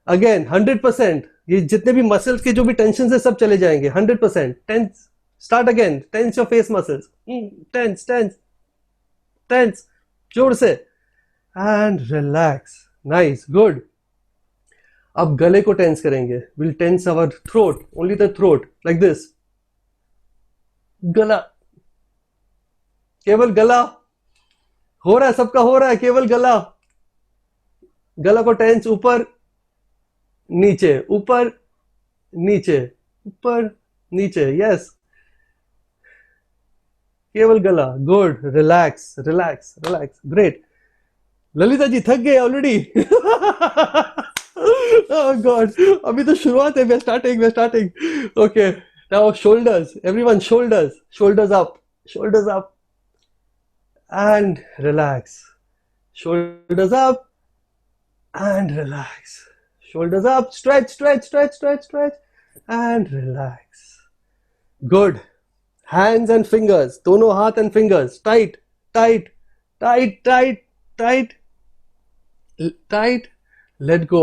Again 100%, ये जितने भी मसल्स के जो भी टेंशन है सब चले जाएंगे 100%। Tense, start again, tense your face muscles, tense tense tense, जोर से, एंड रिलैक्स, नाइस, गुड। अब गले को टेंस करेंगे, will tense our throat, only the throat, like this, गला, केवल गला, हो रहा है सबका, हो रहा है, केवल गला, गला को टेंस, ऊपर नीचे, ऊपर नीचे, ऊपर नीचे, यस, केवल गला, good, relax relax relax, great. Lalita ji थक गए ऑलरेडी। गॉड, अभी तो शुरुआत है, we are starting, we are starting. Okay, now shoulders, everyone, shoulders, shoulders up, shoulders up, and relax, shoulders up and relax, shoulders up, stretch stretch stretch stretch stretch, and relax, good। hands and fingers, दोनों हाथ and fingers, tight tight tight tight tight tight, let go,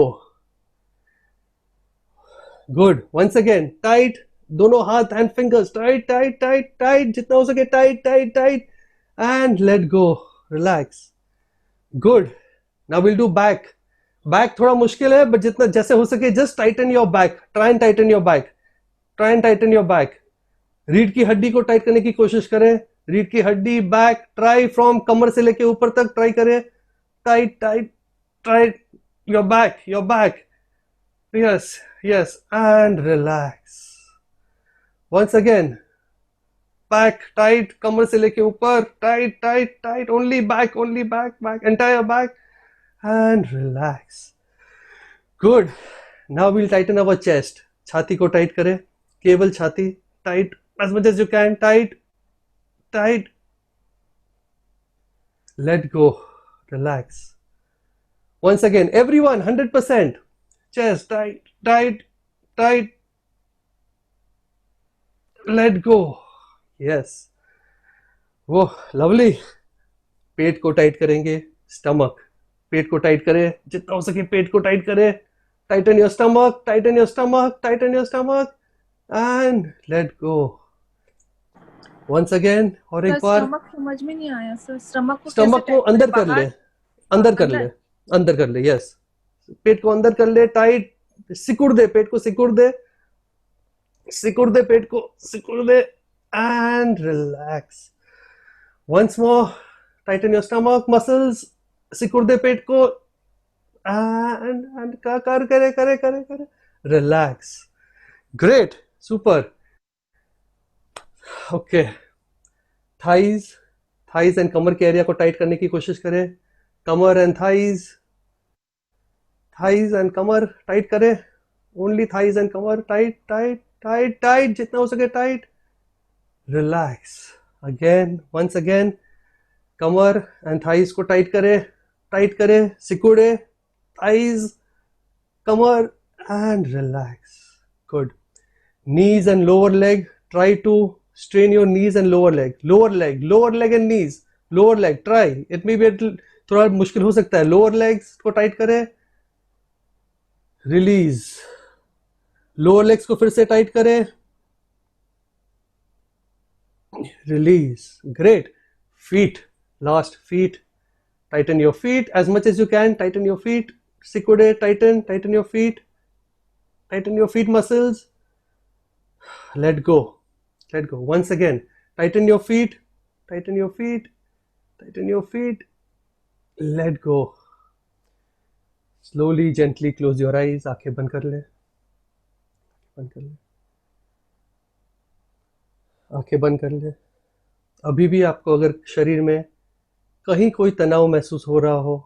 good, once again, tight, दोनों हाथ and fingers, tight tight tight tight, जितना हो सके tight tight tight, and let go, relax, good। now we'll do back, back थोड़ा मुश्किल है, but जितना जैसे हो सके just Titan your back, try and Titan your back, try and Titan your back, रीढ़ की हड्डी को टाइट करने की कोशिश करें, रीढ़ की हड्डी, बैक, ट्राई फ्रॉम कमर से लेके ऊपर तक ट्राई करें, tight tight tight, your back, yes yes, and relax, once again, back tight, कमर से लेके ऊपर, tight tight tight, only back back, entire back, and relax, good. Now will tighten our chest, छाती को टाइट करें, केवल छाती, tight as much as you can, tight tight, let go, relax, once again, everyone, 100%, chest tight tight tight, let go, yes, वो lovely. पेट को tight करेंगे, stomach, पेट को tight करें, जितना हो सके पेट को टाइट करें, tighten your stomach, tighten your stomach, tighten your stomach, and let go, once again, और एक सर बार, स्टमक समझ में नहीं आया सर, स्टमक को कैसे स्टमक को टाइट करें, अंदर कर ले, बाहर? हाँ अंदर कर ले, अंदर। अंदर कर ले, यस, पेट को अंदर कर ले, टाइट, सिकुड़ दे, पेट को सिकुड़ दे, सिकुड़ दे, पेट को सिकुड़ दे, and relax, once more, tighten your stomach muscles, सिकुड़ दे पेट को, एंड कर करे करे करे करे, relax, great, super. Okay, thighs, thighs and कमर के एरिया को टाइट करने की कोशिश करें, कमर एंड थाइज, थाइज एंड कमर टाइट करें, ओनली थाइज एंड कमर, टाइट टाइट टाइट टाइट, जितना हो सके tight, relax, again, once again, कमर एंड थाइज को टाइट करें, सिकुड़े, थाइज, कमर, and relax, good. knees and lower leg, try to strain your knees and lower leg, lower leg and knees, lower leg, try, it may be थोड़ा मुश्किल हो सकता है, लोअर लेग्स को टाइट करें, रिलीज, लोअर लेग्स को फिर से टाइट करें, release, great. Feet, last, feet, tighten your feet as much as you can, tighten your feet, सिकुड़े, tighten, tighten your feet, tighten your feet muscles, let go, let go, once again, tighten your feet, tighten your feet, tighten your feet, let go, slowly gently close your eyes, आंखें बंद कर ले, बंद कर ले, आंखें बंद कर ले। अभी भी आपको अगर शरीर में कहीं कोई तनाव महसूस हो रहा हो,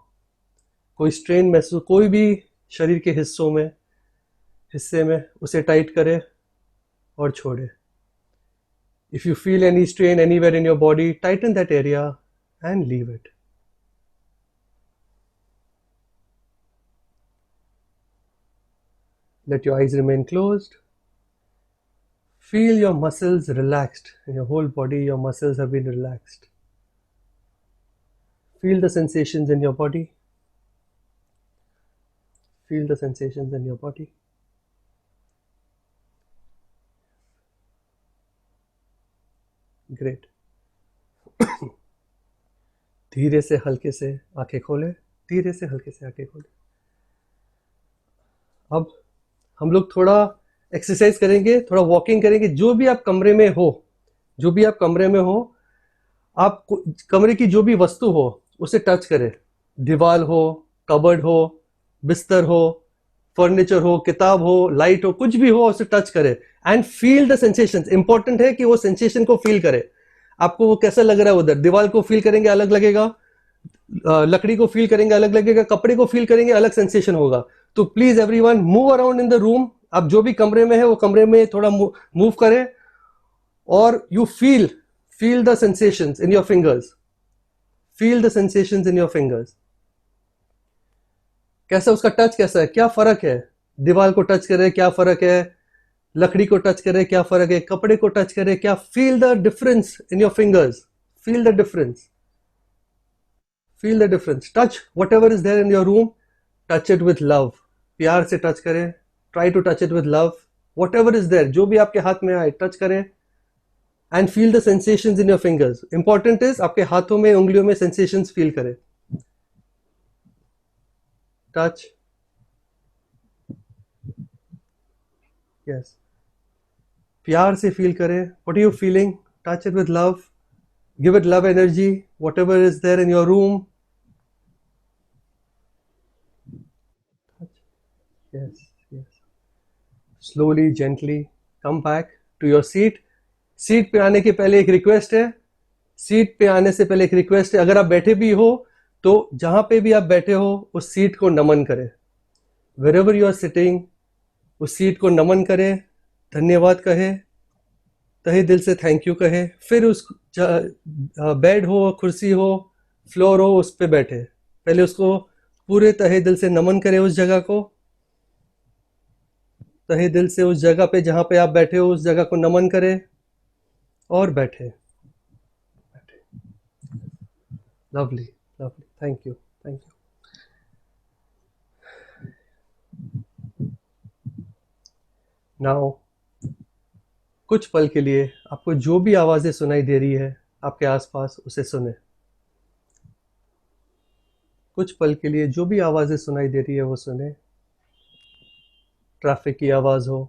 कोई स्ट्रेन महसूस, कोई भी शरीर के हिस्से में, उसे टाइट करें और छोड़े। If you feel any strain anywhere in your body, tighten that area and leave it. Let your eyes remain closed. Feel your muscles relaxed. In your whole body, your muscles have been relaxed. Feel the sensations in your body. feel the sensations in your body. Great. धीरे से हल्के से आंखें खोले, धीरे से हल्के से आंखें खोले. अब हम लोग थोड़ा एक्सरसाइज करेंगे, थोड़ा वॉकिंग करेंगे. जो भी आप कमरे में हो, जो भी आप कमरे में हो, आप कमरे की जो भी वस्तु हो उसे टच करें. दीवार हो, कबर्ड हो, बिस्तर हो, फर्नीचर हो, किताब हो, लाइट हो, कुछ भी हो उसे टच करें and feel the sensations. Important है कि वो सेंसेशन को फील करें. आपको वो कैसा लग रहा है उधर. दीवार को फील करेंगे अलग लगेगा, लकड़ी को फील करेंगे अलग लगेगा, कपड़े को फील करेंगे अलग सेंसेशन होगा. तो please everyone move around in the room. आप जो भी कमरे में है वो कमरे में थोड़ा मूव करें और you feel the sensations in your fingers. Feel the sensations in your fingers. कैसा उसका टच कैसा है, क्या फर्क है. दीवार को टच करे क्या फर्क है, लकड़ी को टच करे क्या फर्क है, कपड़े को टच करे क्या. Feel the difference in your fingers. Feel the difference. Feel the difference. Touch what is there in your room. Touch it with love. प्यार से टच करें. Try to touch it with love. What is there, जो भी आपके हाथ में आए touch करें and feel the sensations in your fingers. Important is आपके हाथों में, उंगलियों में सेंसेशंस फील करें. टच. यस. प्यार से फील करें. What are you feeling. Touch it with love. Give it love energy. What is there in your room. Yes yes. Slowly gently come back to your seat. Seat पे आने के पहले एक request है. Seat पे आने से पहले एक रिक्वेस्ट है, अगर आप बैठे भी हो तो जहां पे भी आप बैठे हो उस सीट को नमन करें. वेरेवर यू आर सिटिंग, उस सीट को नमन करें, धन्यवाद कहे, तहे दिल से थैंक यू कहे. फिर उस बेड हो, कुर्सी हो, फ्लोर हो, उस पे बैठे. पहले उसको पूरे तहे दिल से नमन करें, उस जगह को तहे दिल से, उस जगह पे जहां पे आप बैठे हो उस जगह को नमन करें और बैठे. Lovely lovely. Thank you thank you. Now कुछ पल के लिए आपको जो भी आवाजें सुनाई दे रही है आपके आसपास उसे सुने. कुछ पल के लिए जो भी आवाजें सुनाई दे रही है वो सुने. ट्रैफिक की आवाज हो,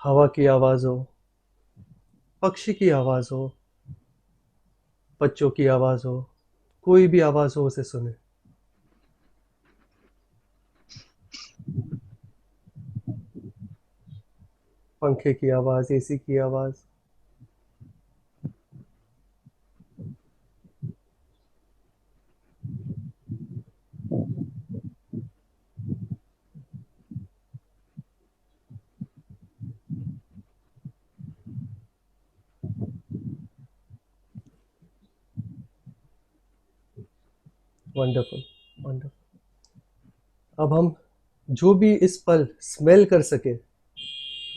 हवा की आवाज हो, पक्षी की आवाज हो, बच्चों की आवाज हो, कोई भी आवाज हो उसे सुने. पंखे की आवाज, एसी की आवाज. Wonderful wonderful. अब हम जो भी इस पल स्मेल कर सके,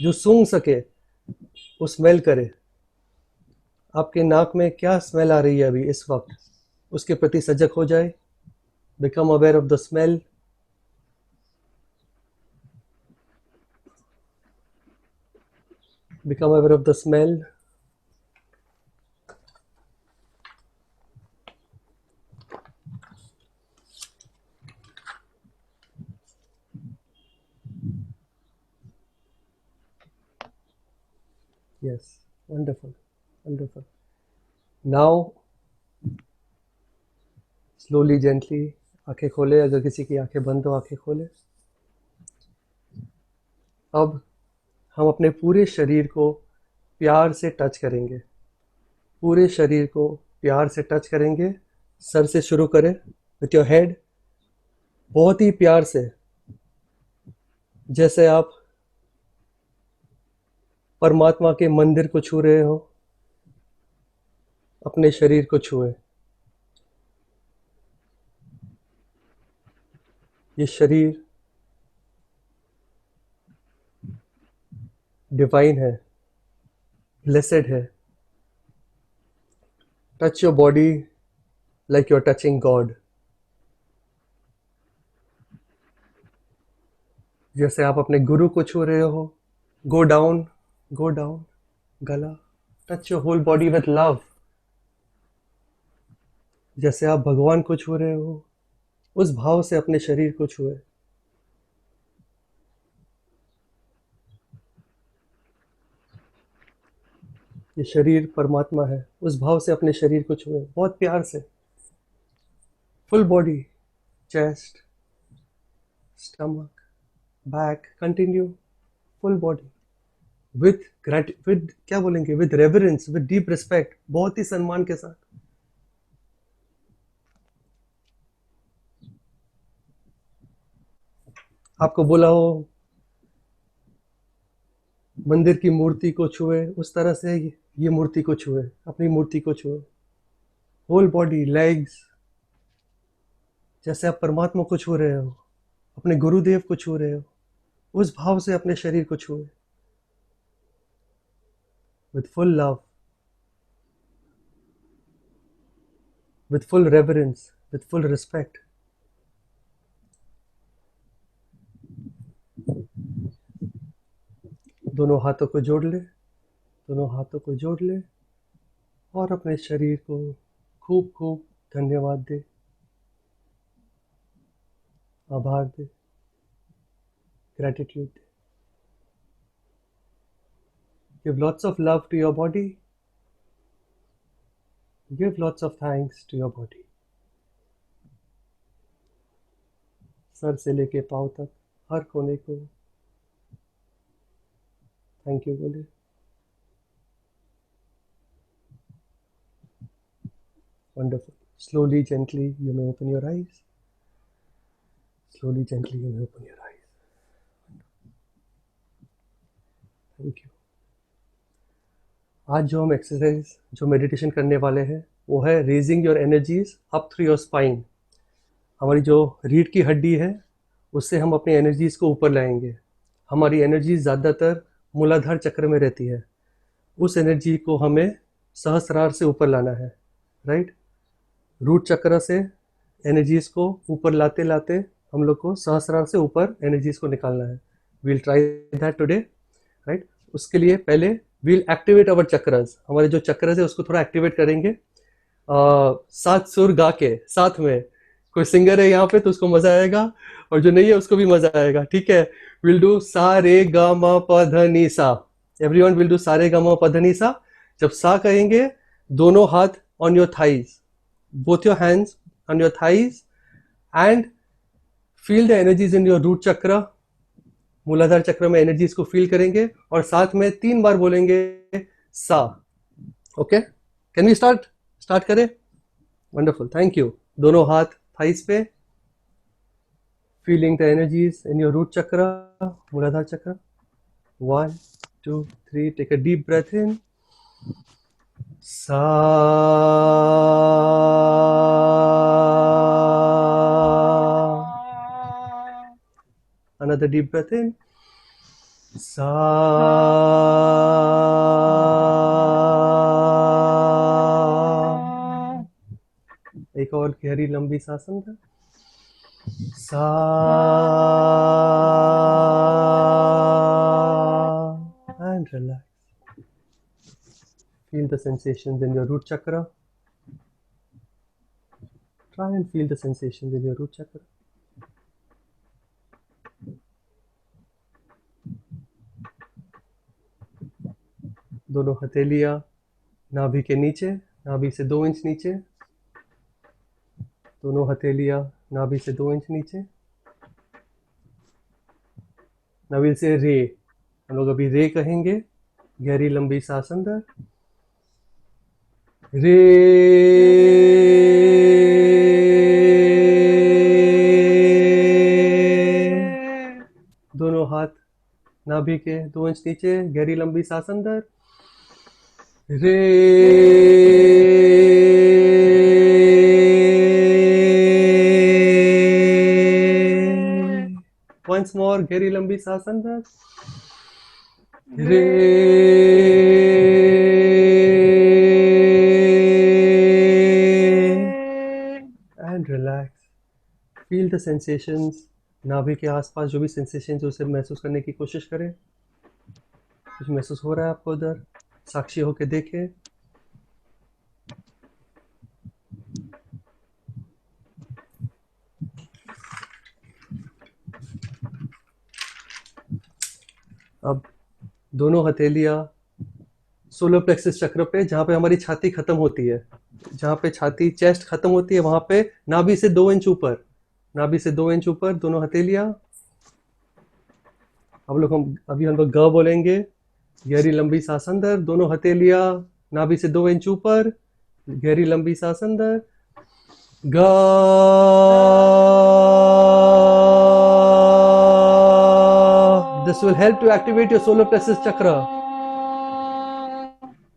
जो सूंघ सके, वो स्मेल करे. आपके नाक में क्या स्मेल आ रही है अभी इस वक्त, उसके प्रति सजग हो जाए. Become aware of the smell. Become aware of the smell. Yes, wonderful, wonderful. Now, slowly, gently, आंखें खोले. अगर किसी की आंखें बंद हो आंखें खोले. अब हम अपने पूरे शरीर को प्यार से टच करेंगे. पूरे शरीर को प्यार से टच करेंगे. सर से शुरू करें विथ योर हेड. बहुत ही प्यार से, जैसे आप परमात्मा के मंदिर को छू रहे हो, अपने शरीर को छुए. ये शरीर डिवाइन है, ब्लेसेड है. Touch your body like you are touching God. जैसे आप अपने गुरु को छू रहे हो, गो डाउन, गला, touch your whole body with love. जैसे आप भगवान को छू रहे हो, उस भाव से अपने शरीर को छुए। ये शरीर परमात्मा है, उस भाव से अपने शरीर को छुए, बहुत प्यार से। Full body, chest, stomach, back, continue, full body, with क्या बोलेंगे, with reverence, with deep respect, बहुत ही सम्मान के साथ। आपको बोला हो मंदिर की मूर्ति को छुए, उस तरह से ये मूर्ति को छुए, अपनी मूर्ति को छुए। होल बॉडी, लेग्स, जैसे आप परमात्मा को छू रहे हो, अपने गुरुदेव को छू रहे हो, उस भाव से अपने शरीर को छुए, with full love, with full reverence, with full respect. दोनों हाथों को जोड़ ले, दोनों हाथों को जोड़ ले और अपने शरीर को खूब खूब धन्यवाद दे, आभार दे, ग्रैटिट्यूड दे। Give lots of love to your body. Give lots of thanks to your body. Sir से लेके पाँव तक हर कोने को थैंक यू बोले। Wonderful. Slowly, gently, you may open your eyes. Slowly, gently, you may open your eyes. Thank you. आज जो हम एक्सरसाइज, जो मेडिटेशन करने वाले हैं, वो है raising your energies up through your spine. हमारी जो रीढ़ की हड्डी है, उससे हम अपनी एनर्जीज को ऊपर लाएंगे। हमारी एनर्जी ज़्यादातर मूलाधार चक्र में रहती है, उस एनर्जी को हमें सहस्रार से ऊपर लाना है, राइट। रूट चक्र से एनर्जीज को ऊपर लाते लाते हम लोग को सहस्रार से ऊपर एनर्जीज को निकालना है। We'll try that today, right. उसके लिए पहले वील एक्टिवेट अवर चक्रस, हमारे जो चक्रस है उसको थोड़ा एक्टिवेट करेंगे। 7 सुर गा के साथ में, कोई सिंगर है यहाँ पे तो उसको मजा आएगा, और जो नहीं है उसको भी मजा आएगा, ठीक है। विल डू सा रे गा मा प ध नी सा। एवरीवन विल डू सा रे गा मा प ध नी सा। जब सा कहेंगे, दोनों हाथ on your thighs, both your hands on your thighs, and feel the energies in your root chakra. मूलाधार चक्र में एनर्जीज को फील करेंगे और साथ में 3 बार बोलेंगे सा। ओके, कैन वी स्टार्ट करें? Wonderful, thank you. दोनों हाथ थाइस पे, feeling the energies in your root chakra, Muladhara chakra. 1 2 3, take a deep breath in, सा। Another deep breath in, sa. एक और गहरी लंबी सांस अंदर, सा। And relax. Feel the sensations in your root chakra. Try and feel the sensations in your root chakra. दोनों हथेलियां नाभि के नीचे, नाभि से 2 इंच नीचे। दोनों हथेलियां नाभि से 2 इंच नीचे। नाभि से रे, हम लोग अभी रे कहेंगे। गहरी लंबी सांस अंदर, रे। दोनों हाथ नाभि के 2 इंच नीचे, गहरी लंबी सांस अंदर, रे। Once more, गहरी लंबी सांस अंदर, रे। And relax. Feel the sensations नाभि के आसपास जो भी सेंसेशन है उसे महसूस करने की कोशिश करें। कुछ महसूस हो रहा है आपको उधर? साक्षी होके देखें। अब दोनों हथेलियां सोलर प्लेक्सस चक्र पे, जहाँ पे हमारी छाती खत्म होती है, जहाँ पे छाती चेस्ट खत्म होती है, वहां पे नाभि से 2 इंच ऊपर, नाभि से 2 इंच ऊपर दोनों हथेलियां। अभी हम लोग ग बोलेंगे। गहरी लंबी सांस अंदर, दोनों हथेलियां नाभि से 2 इंच ऊपर, गहरी लंबी सांस अंदर। ग। This will help to activate your solar plexus chakra.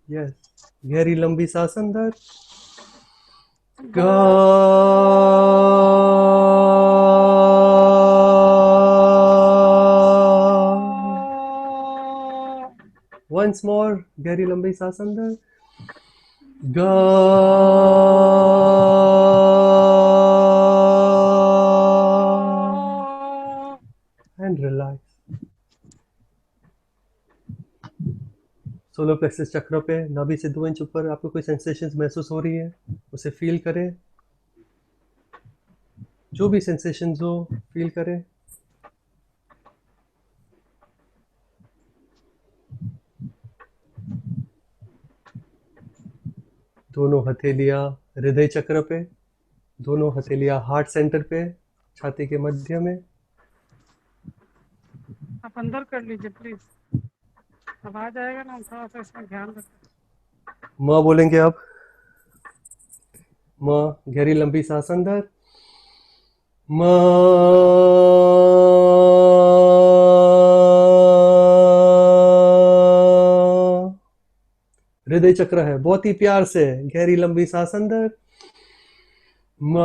Yes. गहरी लंबी सांस अंदर। ग। Once more, गहरी लंबी सांस अंदर। ग। And relax. सोलर प्लेक्सस चक्र पे नाभि से 2 इंच ऊपर आपको कोई सेंसेशंस महसूस हो रही है, उसे फील करें। जो भी सेंसेशंस हो फील करें। दोनों हथेलियां हृदय चक्र पे, दोनों हथेलियां हार्ट सेंटर पे, छाती के मध्य में। आप अंदर कर लीजिए प्लीज, अब आ जाएगा ना, थोड़ा सा इसमें ध्यान रखें। म बोलेंगे अब। म। गहरी लंबी सांस अंदर। म। हृदय चक्र है, बहुत ही प्यार से गहरी लंबी सांस अंदर। म।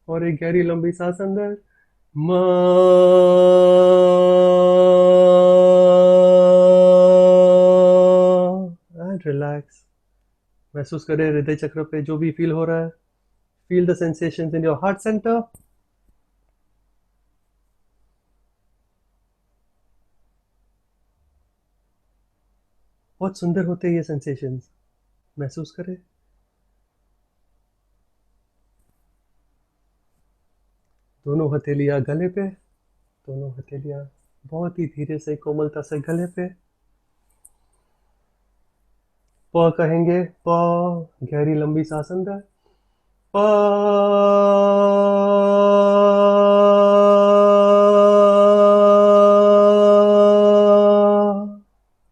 और एक गहरी लंबी सांस अंदर। म। And relax. महसूस करें हृदय चक्र पे जो भी फील हो रहा है। Feel the sensations in your heart centre. बहुत सुंदर होते हैं ये सेंसेशंस, महसूस करें। दोनों हथेलियां गले पे, दोनों हथेलियां बहुत ही धीरे से कोमलता से गले पे। प कहेंगे। प। गहरी लंबी सांस अंदर। प।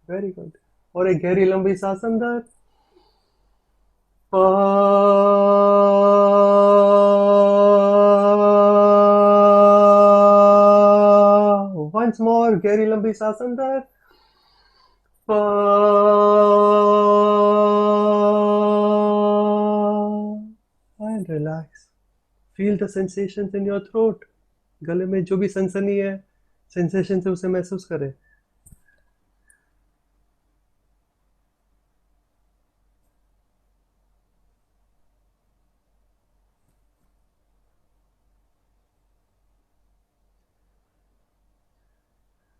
Very good. और एक गहरी लंबी सांस अंदर। प। वंस मोर गहरी लंबी सांस अंदर। प। And relax. Feel the sensations in your throat. गले में जो भी सनसनी है, सेंसेशन से उसे महसूस करें।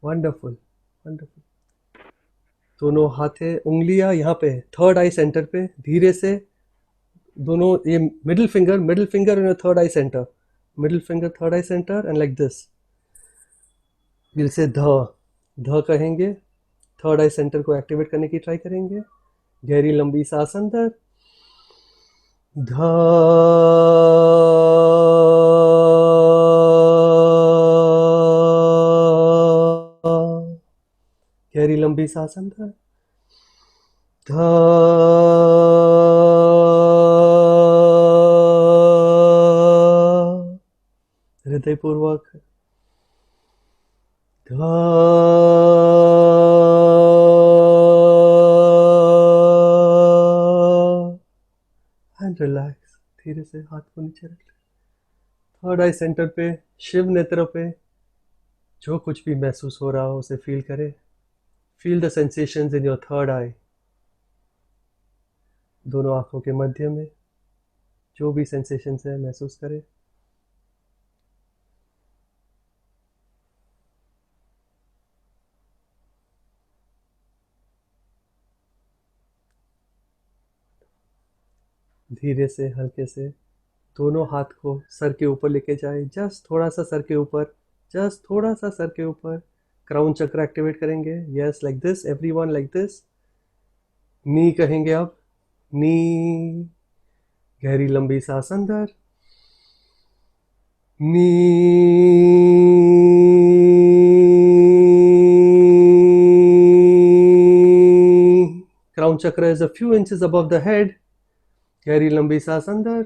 Wonderful, wonderful. दोनों हाथे उंगलियां यहाँ पे थर्ड आई सेंटर पे धीरे से, दोनों ये middle finger in third I centre, middle finger third I centre and like this. दिल से ध। ध कहेंगे। थर्ड आई सेंटर को एक्टिवेट करने की ट्राई करेंगे। गहरी लंबी सांस अंदर। ध। गहरी लंबी सांस अंदर। ध। हृदयपूर्वक। ध। And relax. धीरे से हाथ को नीचे रख ले। थर्ड आई सेंटर पे, शिव नेत्र पे जो कुछ भी महसूस हो रहा हो उसे फील करें। Feel the sensations in your third eye. दोनों आंखों के मध्य में जो भी सेंसेशंस है महसूस करें। धीरे से हल्के से दोनों हाथ को सर के ऊपर लेके जाए, जस्ट थोड़ा सा सर के ऊपर, जस्ट थोड़ा सा सर के ऊपर। क्राउन चक्र एक्टिवेट करेंगे। Yes, like this, everyone like this. नी कहेंगे अब, नी। गहरी लंबी सांस अंदर, नी। Crown chakra is a few inches above the head. गहरी लंबी सांस अंदर,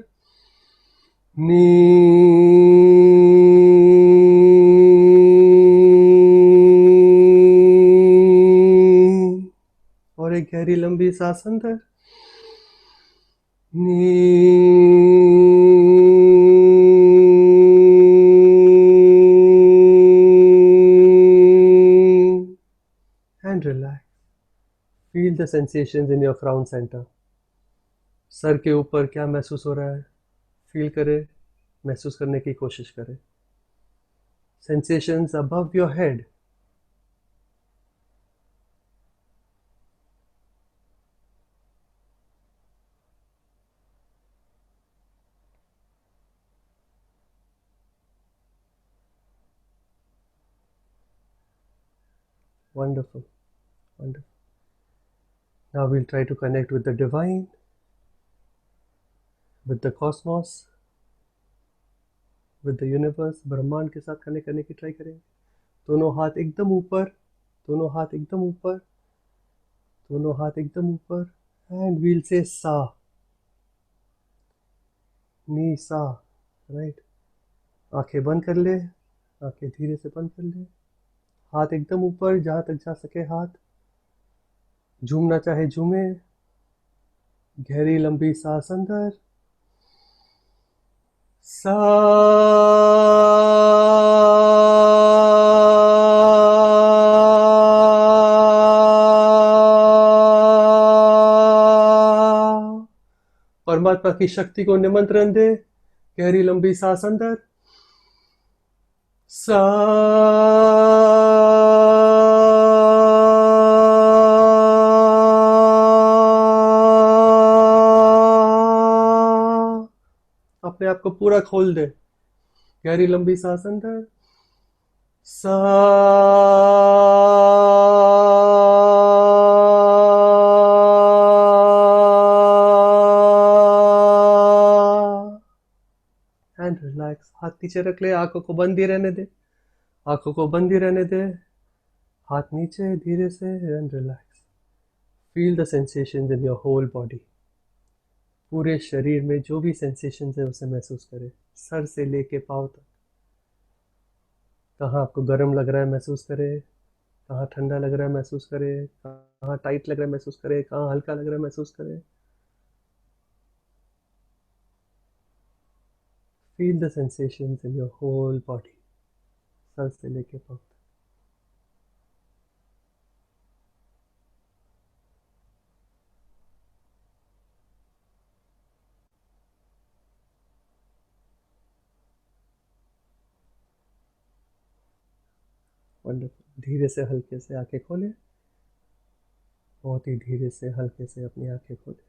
नी। और एक गहरी लंबी सांस अंदर, नी। And relax. Feel the sensations in your crown centre. सर के ऊपर क्या महसूस हो रहा है, फील करें, महसूस करने की कोशिश करें। Sensations above your head. Wonderful, wonderful. Now we'll try to connect with the divine, with the cosmos, with the universe, ब्रह्मांड के साथ कनेक्ट करने की ट्राई करेंगे। दोनों हाथ एकदम ऊपर, दोनों हाथ एकदम ऊपर, दोनों हाथ एकदम ऊपर। एंड we'll say सा, नी सा, राइट। आंखें बंद कर ले, आंखें धीरे से बंद कर ले। हाथ एकदम ऊपर, जहां तक जा सके हाथ। झूमना चाहे झूमे। गहरी लंबी सांस अंदर, सा। परमात्मा की शक्ति को निमंत्रण दे। गहरी लंबी सांस अंदर, सा। अपने आप को पूरा खोल दे। गहरी लंबी सांस अंदर, सा। And relax. हाथ नीचे रख ले, आंखों को बंद ही रहने दे, आंखों को बंद ही रहने दे। हाथ नीचे धीरे से, and relax. Feel the sensations in your whole body. पूरे शरीर में जो भी सेंसेशंस है उसे महसूस करें, सर से लेके पाँव तक। कहाँ आपको गर्म लग रहा है महसूस करें, कहाँ ठंडा लग रहा है महसूस करें, कहाँ टाइट लग रहा है महसूस करें, कहाँ हल्का लग रहा है महसूस करें। Feel the sensations in your whole body, सर से लेके पाँव तक। वंडरफुल। धीरे से हल्के से आंखें खोले, बहुत ही धीरे से हल्के से अपनी आंखें खोले।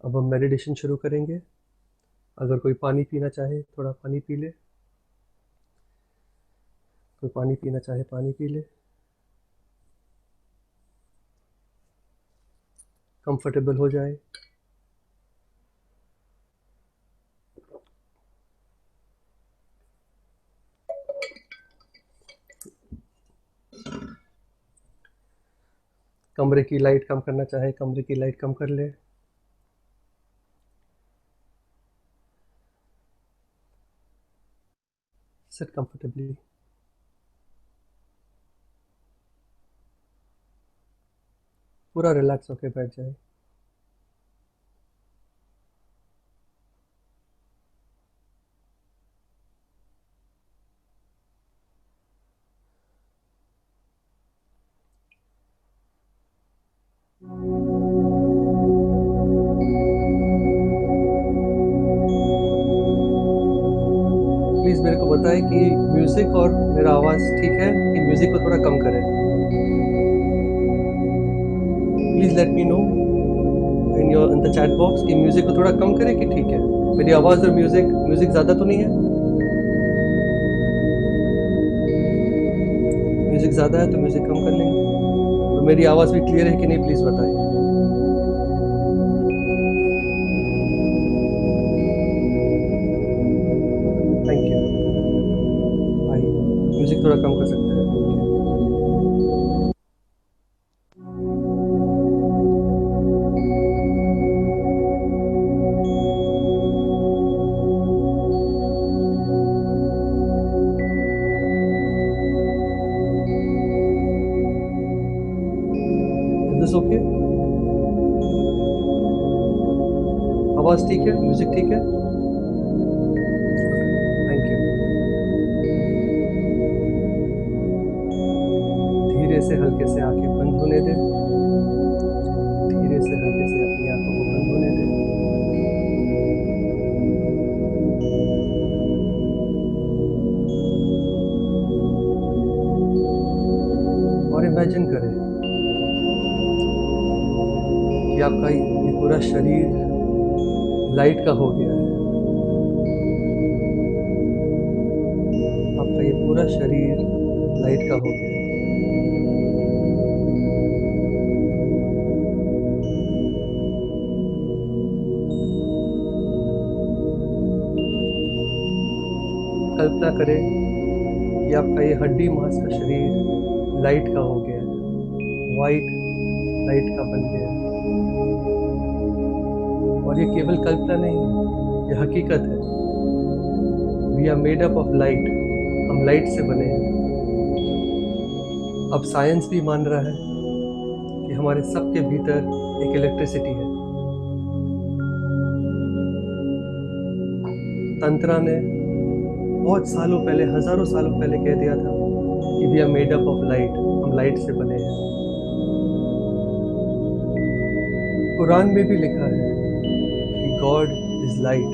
अब हम मेडिटेशन शुरू करेंगे। अगर कोई पानी पीना चाहे थोड़ा पानी पी ले, कोई पानी पीना चाहे पानी पी ले। कंफर्टेबल हो जाए। कमरे की लाइट कम करना चाहे कमरे की लाइट कम कर ले। Seat comfortably. पूरा रिलैक्स होके बैठ जाए। बताए कि म्यूजिक और मेरा आवाज ठीक है कि म्यूजिक को थोड़ा कम करें। Please let me know in the chat box कि म्यूजिक को थोड़ा कम करें कि ठीक है। मेरी आवाज और म्यूजिक ज्यादा तो नहीं है? म्यूजिक ज्यादा है तो म्यूजिक कम कर लेंगे। और मेरी आवाज भी क्लियर है कि नहीं, प्लीज बताइए। थैंक यू भाई। म्यूजिक थोड़ा कम कर सकते हैं? Is this okay? आवाज ठीक है, म्यूजिक ठीक है? Thank you. धीरे से हल्के से आंखें बंद होने दें। धीरे से हल्के से अपनी आंखों को बंद होने दें। और इमेजिन करें कि आपका ये पूरा शरीर लाइट का हो गया है। आपका ये पूरा शरीर लाइट का हो गया है। कल्पना करें कि आपका ये हड्डी मांस का शरीर लाइट का हो गया है, वाइट लाइट का बन गया है। और ये केवल कल्पना नहीं है, ये हकीकत है। We are made up of light. हम लाइट से बने हैं। अब साइंस भी मान रहा है कि हमारे सबके भीतर एक इलेक्ट्रिसिटी है। तंत्रा ने बहुत सालों पहले, हजारों सालों पहले कह दिया था कि we are made up of light. हम लाइट से बने हैं। कुरान में भी लिखा है कि गॉड इज लाइट।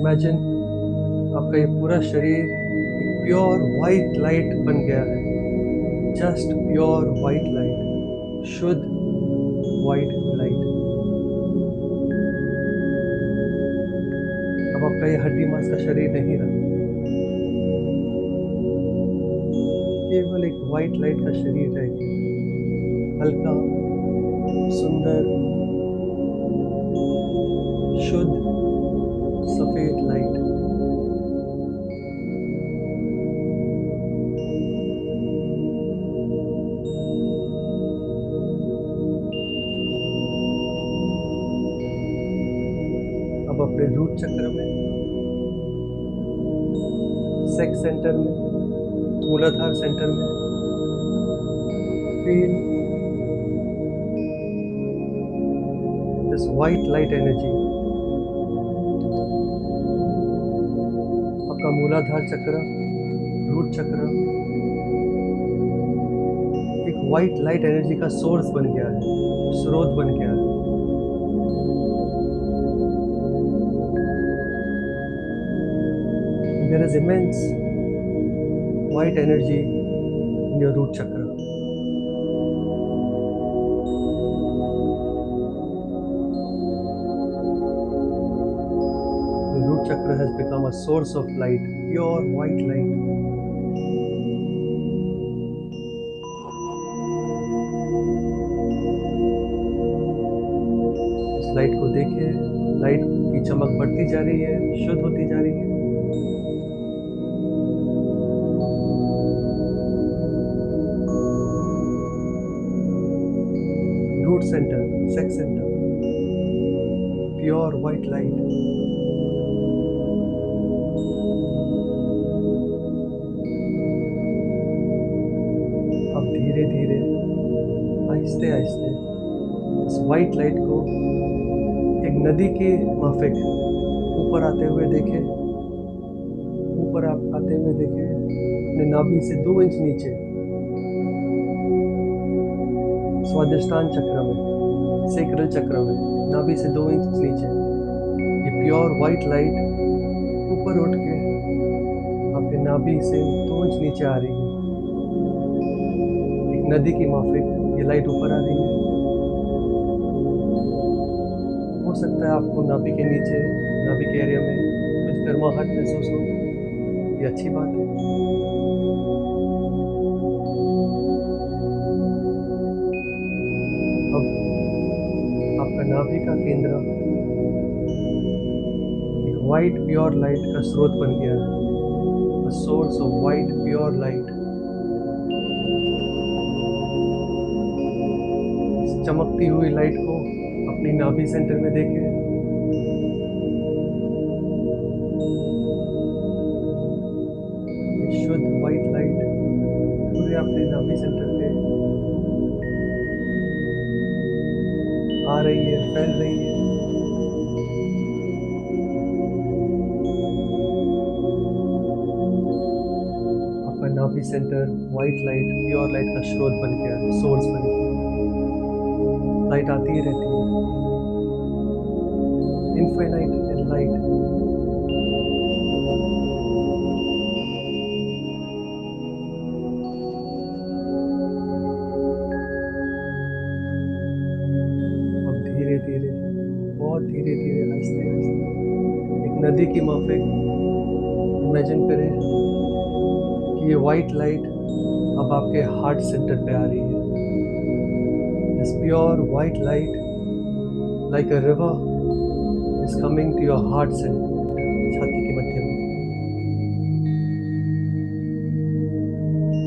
इमेजिन आपका ये पूरा शरीर एक प्योर वाइट लाइट बन गया है। जस्ट प्योर वाइट लाइट, शुद्ध वाइट लाइट। अब आपका ये हड्डी मांस का शरीर नहीं रहा, केवल एक वाइट लाइट का शरीर रह गया। हल्का, सुंदर, शुद्ध, सफेद लाइट। अब अपने रूट चक्र में, सेक्स सेंटर में, मूलाधार सेंटर में feel this white light energy. आपका मूलाधार चक्र, रूट चक्र एक वाइट लाइट एनर्जी का सोर्स बन गया है, स्रोत बन गया है। There is immense white energy in your root chakra. The root chakra has become a source of light, pure white light. इस लाइट को देखिए, लाइट की चमक बढ़ती जा रही है, शुद्ध होती जा रही है। Root centre, sex centre, pure white light. अब धीरे धीरे, आहिस्ते आहिस्ते इस वाइट लाइट को एक नदी के माफिक ऊपर आते हुए देखें। ऊपर आप आते हुए देखें अपने नाभि से 2 इंच नीचे स्वादिष्टान चक्र में। सेक्रल चक्र में, नाभि से 2 इंच नीचे। ये प्योर वाइट लाइट ऊपर उठ के आपके नाभि से 2 इंच नीचे आ रही है। एक नदी की माफिक ये लाइट ऊपर आ रही है। हो सकता है आपको नाभि के नीचे, नाभि के एरिया में कुछ गर्माहट महसूस हो, ये अच्छी बात है। अब आपका नाभि का केंद्र एक वाइट प्योर लाइट का स्रोत बन गया है, a source of white pure light। इस चमकती हुई लाइट को अपनी नाभि सेंटर में देखें। ये शुद्ध वाइट लाइट पूरे अपने नाभि सेंटर पे आ रही है, फैल रही है। आपका नाभि centre white light pure light का स्रोत बन गया है, सोर्स बन गया। लाइट आती ही रहती है, इनफाइनाइट इन लाइट। अब धीरे धीरे, बहुत धीरे धीरे, आहिस्ते आहिस्ते एक नदी की माफिक इमेजिन करें कि ये वाइट लाइट अब आपके हार्ट सेंटर पे आ रही है। This pure white light like a river is coming to your heart center, छाती के मध्य में।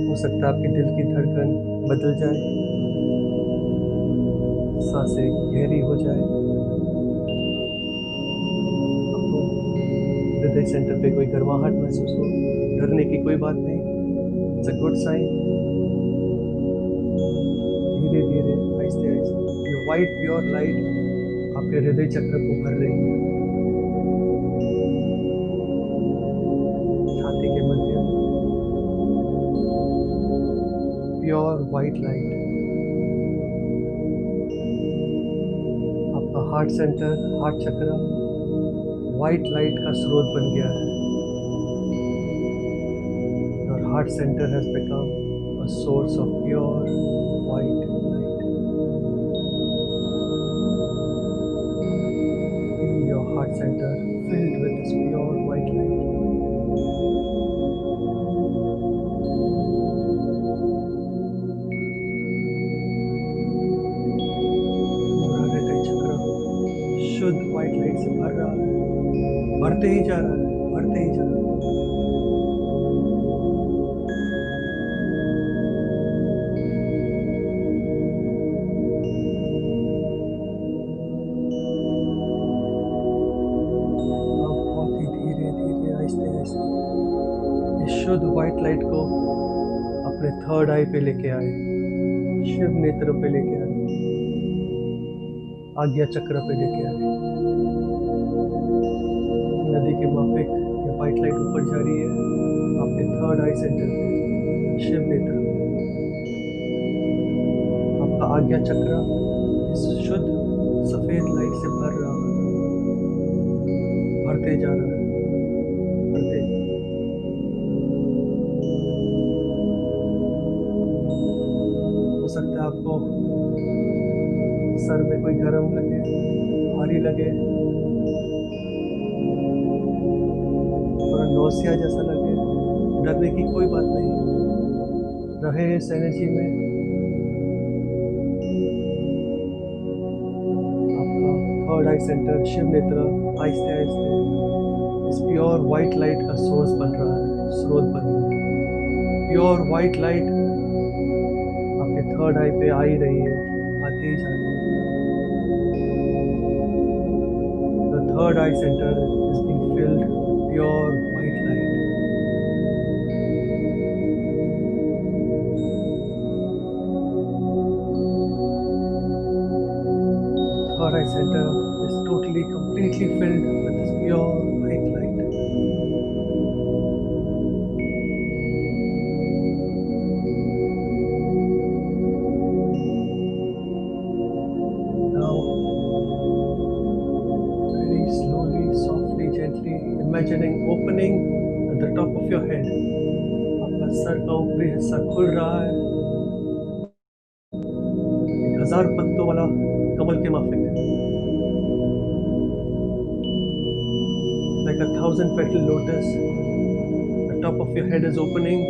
हो सकता है आपके दिल की धड़कन बदल जाए, सांसें गहरी हो जाए, आपको हृदय सेंटर पे कोई गर्माहट महसूस हो। डरने की कोई बात नहीं, इट्स अ गुड साइन। धीरे धीरे, आहिस्ते आहिस्ते ये वाइट प्योर लाइट आपके हृदय चक्र को भर रही है, छाती के मध्य में प्योर वाइट लाइट। आपका हार्ट सेंटर, हार्ट चक्र वाइट लाइट का स्रोत बन गया है। Your heart center has become a source of pure white light. Feel your heart center filled with this pure white light. पूरा हृदय चक्र शुद्ध व्हाइट लाइट से भर रहा है, बढ़ते ही जा रहा है, बढ़ते ही जा रहा है। अब बहुत ही धीरे धीरे, आहिस्ते आहिस्ते इस शुद्ध व्हाइट लाइट को अपने थर्ड आई पे लेके आए, शिव नेत्र पे लेके आए, आज्ञा चक्र पे लेके आए। नदी के माफिक ये व्हाइट लाइट ऊपर जा रही है आपके थर्ड आई सेंटर पे, शिव नेत्र पे। आपका आज्ञा चक्र इस शुद्ध सफेद लाइट से भर रहा है, बढ़ते जा रहा है, बढ़ते। हो सकता है आपको सर में कोई गरम लगे, भारी लगे, थोड़ा नौसिया जैसा लगे। डरने की कोई बात नहीं, रहे इस एनर्जी में। आपका थर्ड आई सेंटर, शिव नेत्र, आहिस्ते आहिस्ते इस प्योर वाइट लाइट का सोर्स बन रहा है, स्रोत बन रहा है। प्योर वाइट लाइट आपके थर्ड आई पे आ ही रही है, आती ही जा रही है। The third eye center is being filled with pure white light. Third eye center is totally, completely filled with this pure white light. Now head, आपका सर का ऊपरी हिस्सा खुल रहा है, एक 1000 पत्तों वाला कमल के माफिक, like a 1000 petal lotus, the top of your head is opening,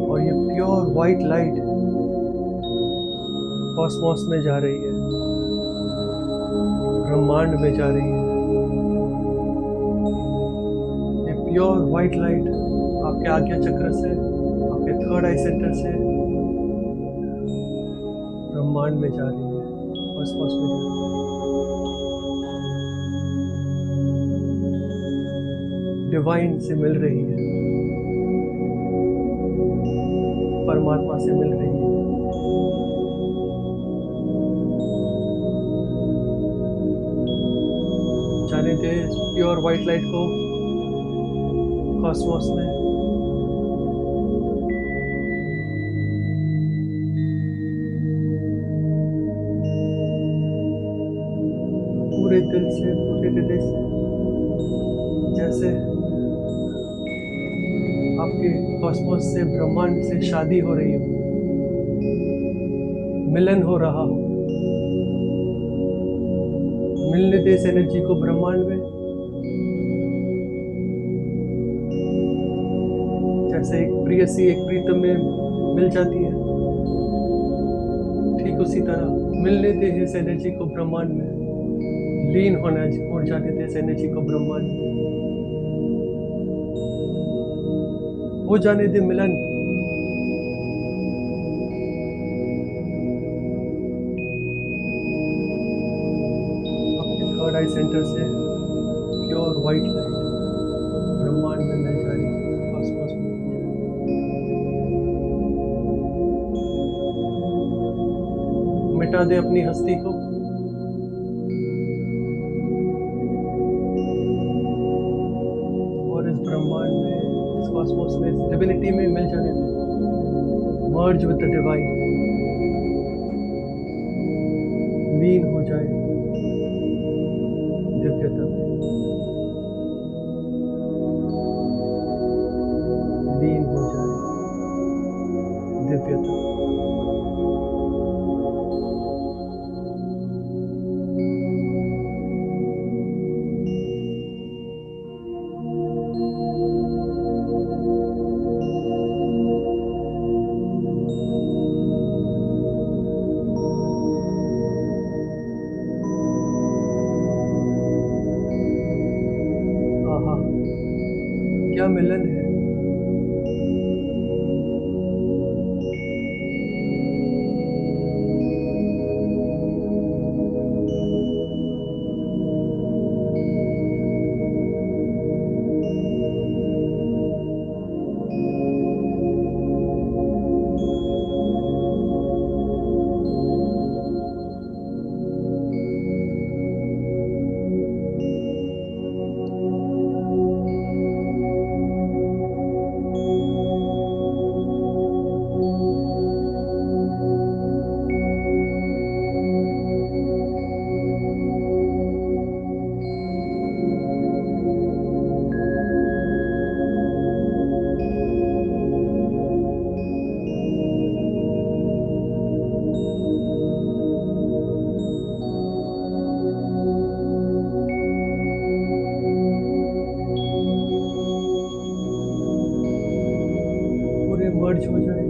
और ये प्योर वाइट लाइट कॉस्मोस में जा रही है, ब्रह्मांड में जा रही है। ये प्योर वाइट लाइट आपके आज्ञा चक्र से, आपके थर्ड आई सेंटर से ब्रह्मांड में जा रही है, कॉस्मोस में जा रही है, डिवाइन से मिल रही है, परमात्मा से मिल रही है। जाने दे इस प्योर वाइट लाइट को कॉस्मोस में, पूरे दिल से, पूरे हृदय से, जैसे आपके कॉस्मोस से, ब्रह्मांड से शादी हो रही हो, मिलन हो रहा हो। मिलने दे इस एनर्जी को ब्रह्मांड में, जैसे एक प्रियसी एक प्रीतम में मिल जाती है, ठीक उसी तरह मिलने दे इस एनर्जी को ब्रह्मांड में, लीन हो जाने दे इस एनर्जी को ब्रह्मांड में, हो जाने दे मिलन। थर्ड आई सेंटर से प्योर वाइट लाइट ब्रह्मांड में मिल जा रही है, कॉस्मोस में। मिटा दे अपनी हस्ती को, और इस ब्रह्मांड में, इस कॉस्मोस में, इस डिविनिटी में मिल जाने दे, मर्ज विद द डिवाइन, लीन हो जाए दिव्यता में, लीन हो जाए दिव्यता। आहा, क्या मिलन है। पूरे मर्ज हो जाए,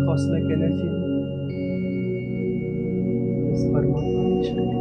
कॉस्मिक एनर्जी में, इस परमात्मा की शक्ति।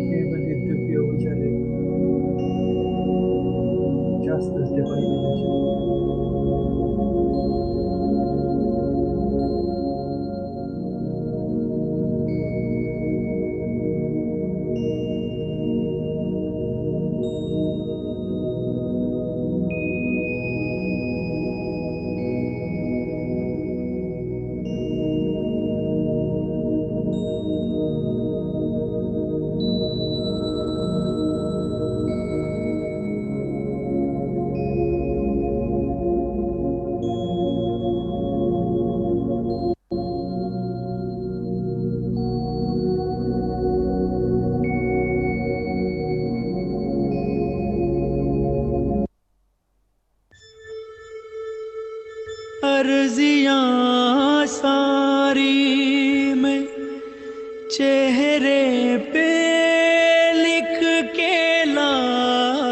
केवल ये दिव्य ऊर्जा लेगी, just this divine energy. अर्जियां सारी में चेहरे पे लिख के लाया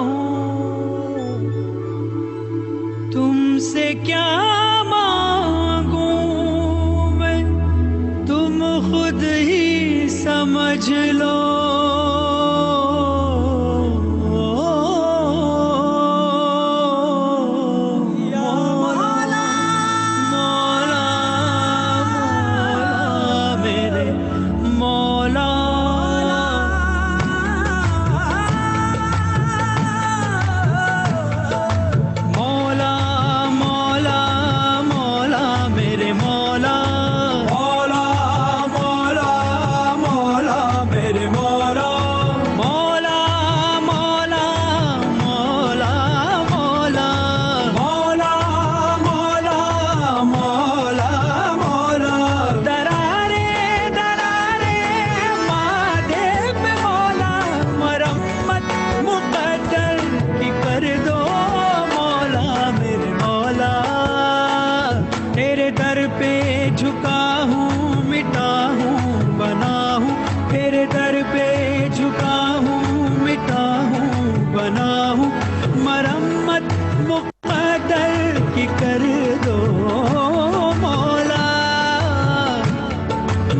हूँ, तुमसे क्या मांगूं मैं, तुम खुद ही समझ लो।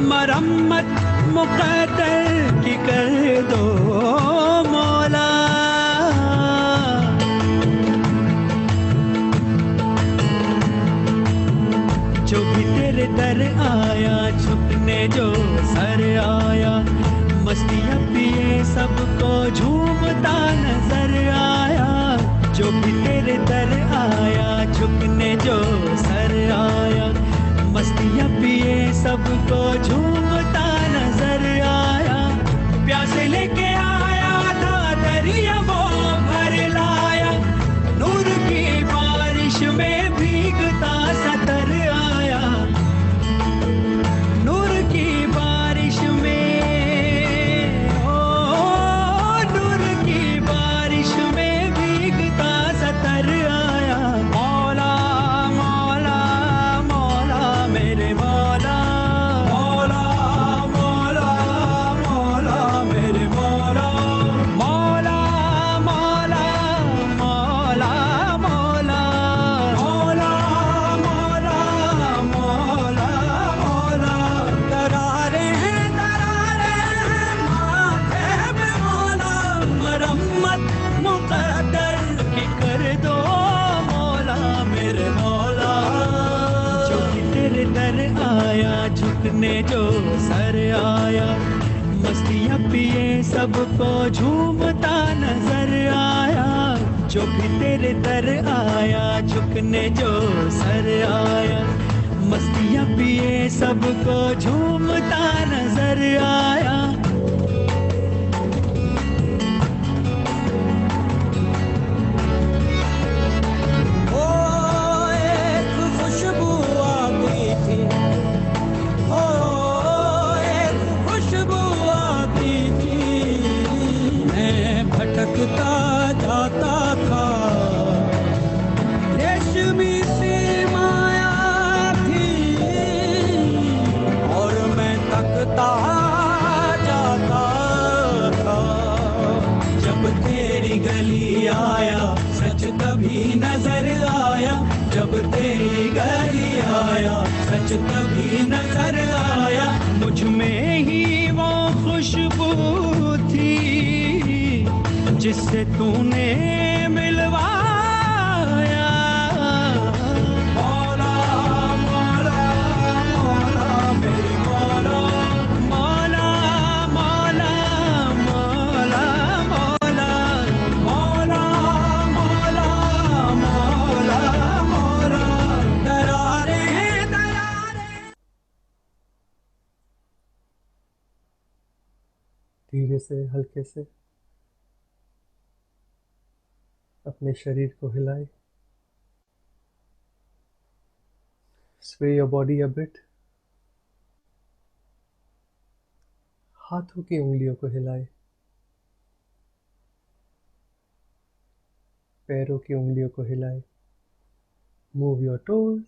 मरम्मत मुक़द्दर की कर दो मौला। जो भी तेरे दर आया, झुकने जो सर आया, मस्तियाँ पिए सबको झूमता नजर आया। जो भी तेरे दर आया, झुकने जो सर आया, मस्तियाँ पिए सबको झूमता नजर आया। प्यासे लेके आया था दरिया वो भर लाया, नूर की बारिश में भीगता सतर आया। नूर की बारिश में, ओ नूर की बारिश में भीगता सतर आया। मौला मौला मौला मेरे मौला, मौला मौला मौला मेरे मौला, मौला मौला मौला मौला, मौला मौला मौला मौला। दरारे हैं माथे पे मौला, मरम्मत मुक़द्दर की कर दो मौला मेरे मौला। जो भी तेरे दर आया, झुकने जो सर आया, मस्तियाँ पिए सबको झूमता नजर आया। जो भी तेरे दर आया, झुकने जो सर आया, मस्तियाँ पिए सबको झूमता नजर तभी नजर आया, मुझ में ही वो खुशबू थी जिससे तूने मिलवाया। मौला मौला मौला मेरे मौला, मौला मौला मौला मौला मौला मौला मौला मौला, दरारे दरारे। धीरे से हल्के से अपने शरीर को हिलाए। Sway your body a bit. हाथों की उंगलियों को हिलाए, पैरों की उंगलियों को हिलाए। Move your toes.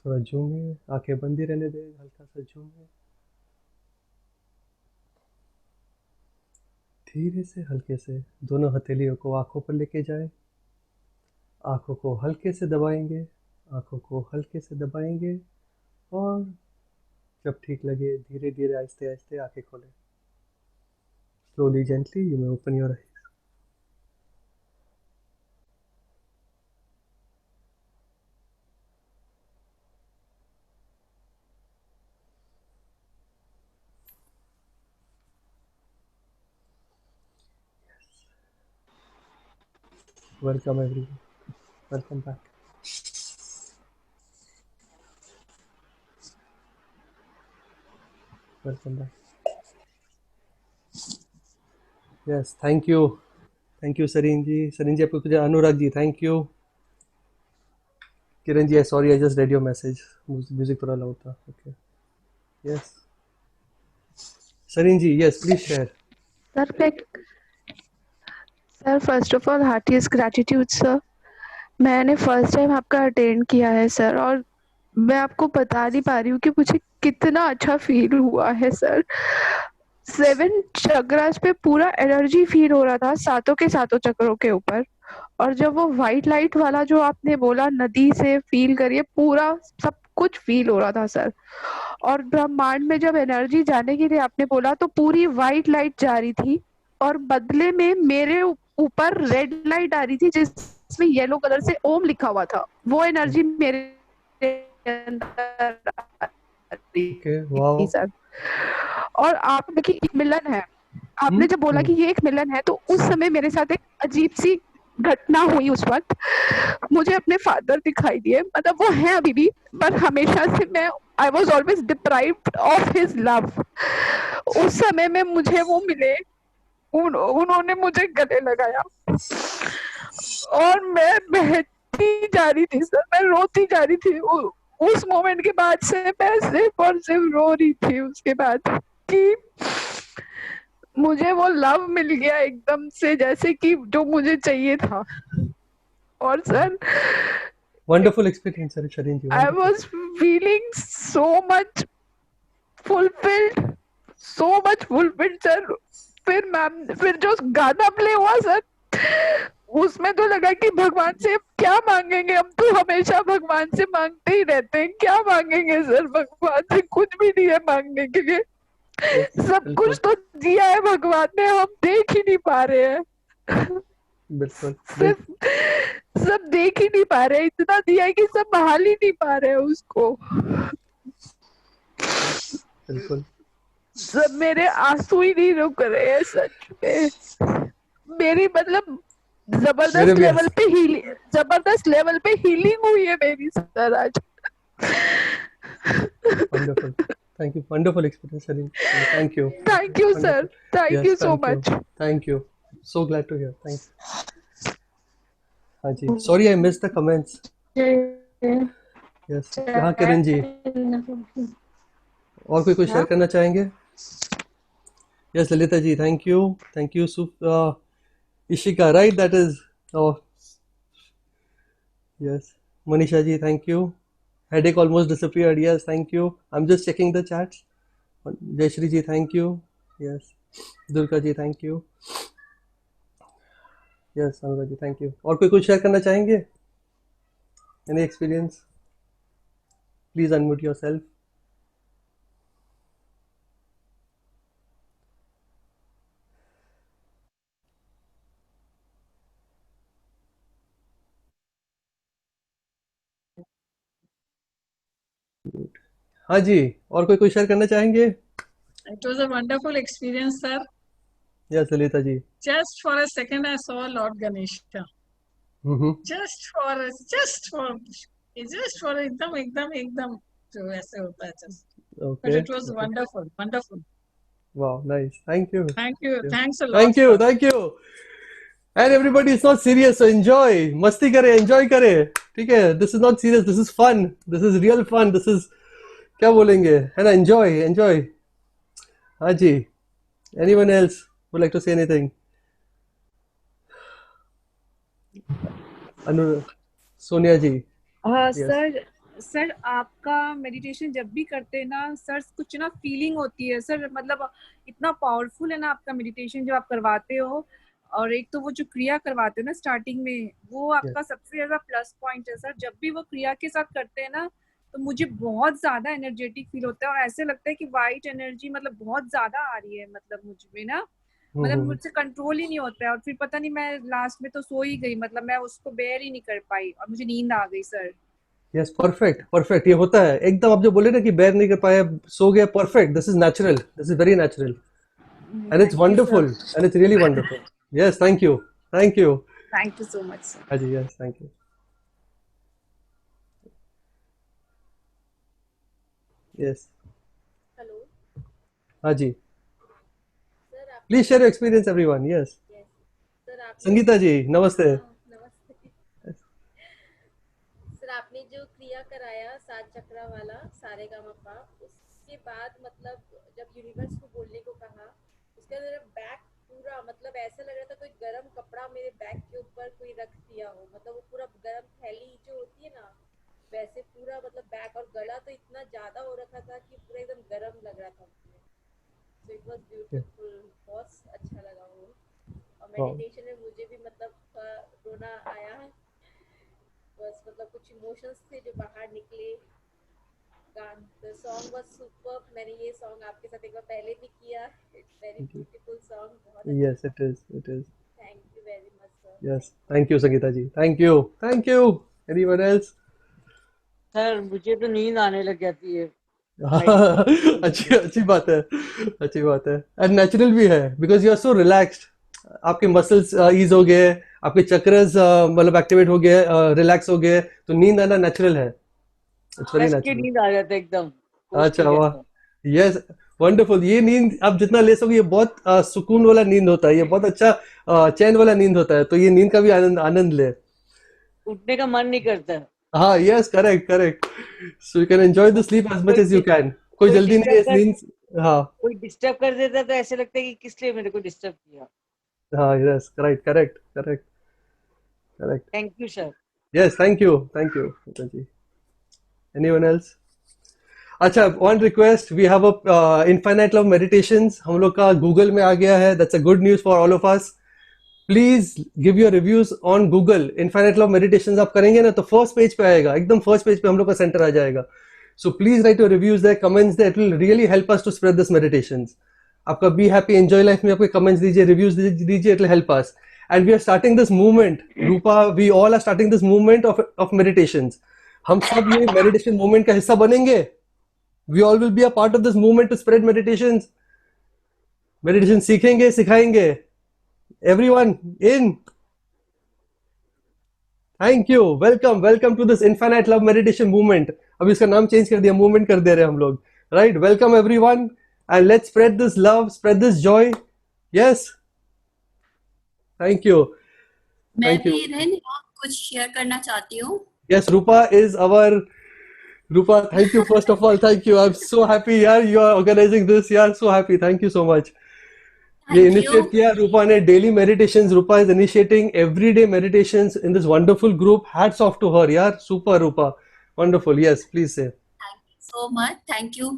थोड़ा झूमिए, आंखें बंदी रहने दें, हल्का सा झूमिए। धीरे से हल्के से दोनों हथेलियों को आंखों पर लेके जाए। आंखों को हल्के से दबाएंगे, आंखों को हल्के से दबाएंगे और जब ठीक लगे धीरे धीरे आहिस्ते आहिस्ते आंखें खोलें। Slowly gently you may open your eyes. Welcome everyone. Welcome back. Welcome back. Yes, thank you. Thank you, Sarin ji. Sarin ji, आपको कुछ Anurag ji, thank you. Kiran ji, sorry, I just read your message. Music थोड़ा loud था. Okay. Yes. Sarin ji, yes, please share. Sir first of all heartiest gratitude sir. मैंने first time आपका attend किया है sir, और मैं आपको बता नहीं पा रही हूँ कि मुझे कितना अच्छा फील हुआ है सर। 7 चक्रास पे पूरा एनर्जी फील हो रहा था, सातों के सातों चक्रों के ऊपर। और जब वो व्हाइट लाइट वाला जो आपने बोला नदी से फील करिए, पूरा सब कुछ फील हो रहा था सर। और ब्रह्मांड में जब एनर्जी जाने के लिए आपने बोला तो पूरी व्हाइट लाइट जा रही थी, और बदले में मेरे ऊपर रेड लाइट आ रही थी जिसमें येलो कलर से ओम लिखा हुआ था। वो एनर्जी मेरे अंदर आ रही Okay, wow. थी सर। और आप देखिए एक मिलन है, आपने जब बोला कि ये एक मिलन है, तो उस समय मेरे साथ एक अजीब सी घटना हुई। उस वक्त मुझे अपने फादर दिखाई दिए, मतलब वो हैं अभी भी, पर हमेशा से मैं I was always deprived of his love. उस समय में मुझे वो मिले, उन्होंने मुझे गले लगाया और मैं बहती जा रही थी सर, मैं रोती जा रही थी। उस मोमेंट के बाद से मैं सिर्फ और सिर्फ रो रही थी उसके बाद कि मुझे वो लव मिल गया एकदम से, जैसे कि जो मुझे चाहिए था। और sir Wonderful experience, sir, Sharin ji. I was feeling so much fulfilled, sir। फिर जो गाना प्ले हुआ सर, उसमें तो लगा कि भगवान से क्या मांगेंगे, हम तो हमेशा भगवान से मांगते ही रहते हैं। क्या मांगेंगे सर, भगवान से कुछ भी नहीं है मांगने के लिए। सब कुछ तो दिया है भगवान ने, हम देख ही नहीं पा रहे हैं। बिल्कुल सब देख ही नहीं पा रहे, इतना दिया है कि सब संभाल ही नहीं पा रहे हैं उसको। बिल्कुल सब मेरे आंसू ही नहीं रुक रहे हैं सच में। मेरी मतलब जबरदस्त लेवल पे हीलिंग हुई है मेरी सर आज। wonderful. Thank you. Wonderful experience, Sharin. Thank you. Thank you, sir. Thank you so much. Thank you. So glad to hear. Thanks. हाँ जी. Sorry, I missed the comments. Yes. हाँ किरण जी. और कोई share करना चाहेंगे? Yes, Lalita ji. Thank you. Thank you, Ishika. Right? That is. Oh. Yes. Manisha ji. Thank you. Headache almost disappeared. Yes, thank you. I'm just checking the chats. Jayashri ji, thank you. Yes. Durga ji, thank you. Yes, Anuga ji, thank you. और कोई कुछ share करना चाहेंगे? Any experience? Please unmute yourself. हाँ जी, और कोई share करना चाहेंगे? It was a wonderful experience, sir. Yes, Lita ji. Just for a second, I saw Lord Ganesha. Mm-hmm. just for एकदम जो ऐसे होता है just. But Okay. it was wonderful, wonderful. Wow, nice. Thank you. Thank you, Yeah. thanks a lot. Thank you, sir. thank you. And everybody, it's not serious, so enjoy. मस्ती करे, enjoy करे. ठीक है? This is not serious. This is fun. This is real fun. This is क्या बोलेंगे? है ना? Enjoy, enjoy. हाँ जी. Anyone else would like to say anything? अनु, सोनिया जी. हाँ Yes. सर आपका मेडिटेशन जब भी करते हैं ना सर, कुछ ना फीलिंग होती है सर, मतलब इतना पावरफुल है ना आपका मेडिटेशन जो आप करवाते हो। और एक तो वो जो क्रिया करवाते हो ना स्टार्टिंग में, वो आपका सबसे ज्यादा प्लस पॉइंट है सर। जब भी वो क्रिया के साथ करते हैं ना तो मुझे बहुत ज्यादा एनर्जेटिक फील होता है और ऐसे लगता है कि वाइट एनर्जी मतलब बहुत ज्यादा आ रही है, मतलब मुझ में ना, मतलब मुझसे कंट्रोल ही नहीं होता है। और फिर पता नहीं, मैं लास्ट में तो सो ही गई, मतलब मैं उसको बेयर ही नहीं कर पाई और मुझे नींद आ गई सर। यस, परफेक्ट परफेक्ट, ये होता है एकदम। आप जो बोले ना कि बेर नहीं कर पाया, सो गया, perfect. This is natural, this is very natural and it's wonderful and it's really wonderful. Yes, thank you, thank you. Thank you so much sir. हाँ जी, yes, thank you. Yes, hello हाँ जी, सर, आप please share your experience everyone. Yes, sir आपने संगीता जी नमस्ते। नमस्ते sir, आपने जो क्रिया कराया 7 चक्रा वाला सारेगामापा, उसके बाद मतलब जब यूनिवर्स को बोलने को कहा, उसके बाद मेरा बैक पूरा मतलब ऐसा लग रहा था कोई गरम कपड़ा मेरे बैक के ऊपर कोई रख दिया हो, मतलब वो पूरा गरम थैली जो होती है ना, वैसे पूरा मतलब बैक और गला तो इतना ज्यादा हो रखा था कि पूरा एकदम गरम लग रहा था मुझे। सो इट वाज ब्यूटीफुल, बहुत अच्छा लगा वो। और मेडिटेशन में मुझे भी मतलब थोड़ा रोना आया, बस मतलब कुछ इमोशंस थे जो बाहर निकले। गान द सॉन्ग वाज सुपर्ब। मैंने ये सॉन्ग आपके साथ एक बार पहले भी किया। इट्स वेरी ब्यूटीफुल सॉन्ग, बहुत अच्छा। Yes, it is, it is. Thank you very much sir. Yes, thank you Sangeeta ji, thank you, thank you. Anyone else? Sir मुझे तो नींद आने लग जाती है। अच्छी अच्छी बात है, अच्छी बात है। एंड नेचुरल भी है because you are so relaxed. आपके मसल्स ईज हो गए, आपके चक्रस मतलब एक्टिवेट हो गए, रिलैक्स हो गए, तो नींद आना नेचुरल है। इट्स वेरी कस के नेचुरल। नींद आ जाता है एकदम। अच्छा, वाह, यस, वंडरफुल। ये नींद आप जितना ले सको, ये बहुत सुकून वाला नींद होता है, ये बहुत अच्छा चैन वाला नींद होता है। तो ये नींद का भी आनंद आनंद ले। उठने का मन नहीं करता। हाँ, yes, correct correct. So you can enjoy the sleep as much as you can. कोई जल्दी नहीं है इस नींद। हाँ कोई डिस्टर्ब कर देता है तो ऐसे लगता है कि किस लिए मेरे को डिस्टर्ब किया। हाँ, yes, correct correct correct correct. Thank you sir. Yes, thank you, thank you जी। Anyone else? अच्छा, one request, we have a infinite love meditations हम लोग का गूगल में आ गया है। That's a good news for all of us. Please give your reviews on Google. Infinite love meditations आप करेंगे ना तो फर्स्ट पेज पे आएगा, एकदम फर्स्ट पेज पे हम लोग का सेंटर आ जाएगा। So please write your reviews there, comments there, it will really help us to spread this meditations. आपका बी हैप्पी एंजॉय लाइफ में आपके कमेंट्स दीजिए, रिव्यूज दीजिए, it will help us. And we are starting this movement, Rupa, we all are starting this movement of meditations. हम सब ये meditation movement का हिस्सा बनेंगे। We all will be a part of this movement to spread meditations. Meditation सीखेंगे, सिखाएंगे। Everyone in. Thank you. Welcome, welcome to this infinite love meditation movement. अभी इसका नाम चेंज कर दिया, मूवमेंट कर दे रहे हैं हम लोग। Right? Welcome everyone, and let's spread this love, spread this joy. Yes. Thank you. मैं Thank you. भी रहन कुछ शेयर करना चाहती हूँ। Yes, Rupa is our. Rupa, thank you first of all. Thank you. I'm so happy. Yeah, you are organizing this. Yeah, so happy. Thank you so much. ये Thank initiate you. किया रूपा ने, daily meditations. Roopa is initiating everyday meditations in this wonderful group. Hats off to her यार, super Roopa, wonderful. Yes, please से। Thank you so much. Thank you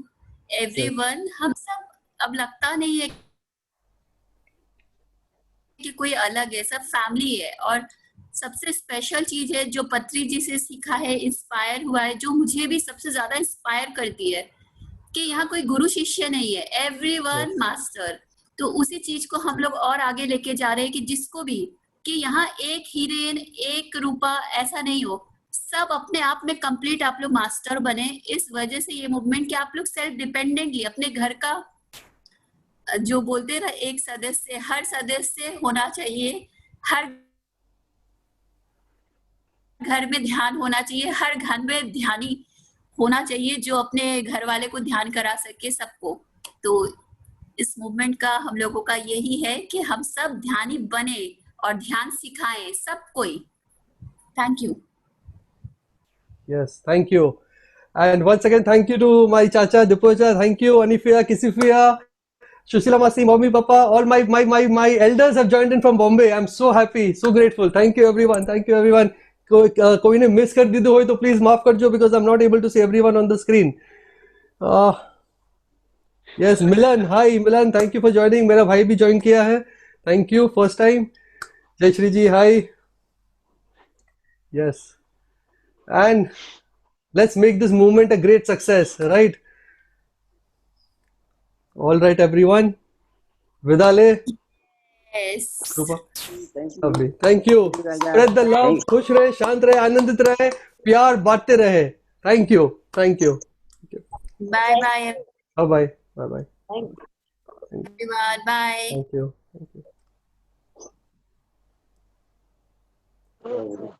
everyone. हम सब अब लगता नहीं है कि कोई अलग है, सब फैमिली है। और सबसे स्पेशल चीज है जो पत्री जी से सीखा है, इंस्पायर हुआ है, जो मुझे भी सबसे ज्यादा इंस्पायर करती है कि यहाँ कोई गुरु शिष्य नहीं है, एवरीवन मास्टर। तो उसी चीज को हम लोग और आगे लेके जा रहे हैं कि जिसको भी, कि यहाँ एक हीरेन एक रूपा ऐसा नहीं हो, सब अपने आप में कंप्लीट आप लोग मास्टर बने। इस वजह से ये मूवमेंट कि आप लोग सेल्फ डिपेंडेंटली अपने घर का जो बोलते रहे एक सदस्य, हर सदस्य होना चाहिए, हर घर में ध्यान होना चाहिए, हर घर में ध्यानी होना चाहिए जो अपने घर वाले को ध्यान करा सके सबको। तो इस मूवमेंट का हम लोगों का यही है कि हम सब ध्यानी बने और ध्यान सिखाएं सब कोई। Thank you. Yes, thank you. And once again, thank you to my Chacha, Dipocha, thank you, Anifia, Kisifia, Shushila Masi, Mommy, Papa, all my elders have joined in from Bombay. I'm so happy, so grateful. Thank you everyone, thank you everyone. कोई ने miss कर दी हो तो please माफ कर दो because I'm not able to see everyone on the screen. Yes, Milan, hi Milan, thank you for joining. मेरा भाई भी join किया है, thank you, first time. जय श्री जी, hi. Yes. And let's make this movement a great success, right? All right, everyone. Vidale. Yes. Krupa. Lovely. Thank you. Spread the love. खुश रहे, शांत रहे, आनंदित रहे, प्यार बांटते रहे. Thank you. Thank you. Bye bye Bye bye. Bye bye. everyone. Bye. Thank you. Thank you.